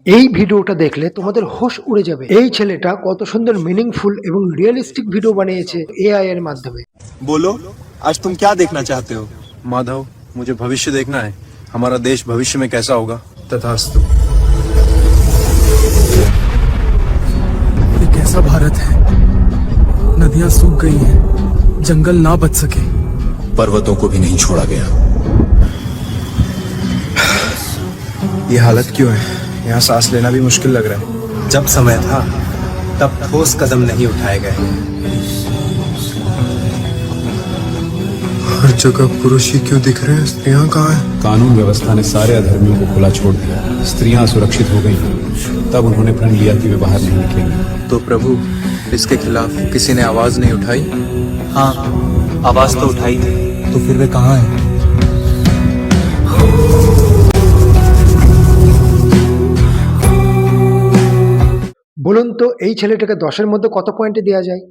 এই ভিডিওটা দেখলে তোমাদের হোশ উড়ে যাবে। এই ছেলেটা কত সুন্দর মিনিংফুল এবং রিয়েলিস্টিক ভিডিও বানিয়েছে এআই এর মাধ্যমে। बोलो आज तुम क्या देखना चाहते हो? माधव, मुझे भविष्य देखना है। हमारा देश भविष्य में कैसा होगा। तथास्तु। ये कैसा भारत है? नदियां सूख गई हैं, जंगल ना बच सके, पर्वतों को भी नहीं छोड़ा गया। ये हालत क्यों है? यहाँ सांस लेना भी मुश्किल लग रहा है। जब समय था तब ठोस कदम नहीं उठाए गए। हर जगह पुरुष ही क्यों दिख रहे हैं? स्त्रियाँ कहाँ हैं? कानून व्यवस्था ने सारे अधर्मियों को खुला छोड़ दिया। स्त्रियां सुरक्षित हो गई, तब उन्होंने प्रण लिया कि वे बाहर नहीं निकलेंगी। तो प्रभु, इसके खिलाफ किसी ने आवाज नहीं उठाई? हाँ, आवाज तो उठाई थी। तो फिर वे कहाँ हैं? বলুন তো এই ছেলেটাকে 10-এর মধ্যে কত পয়েন্টে দেওয়া যায়?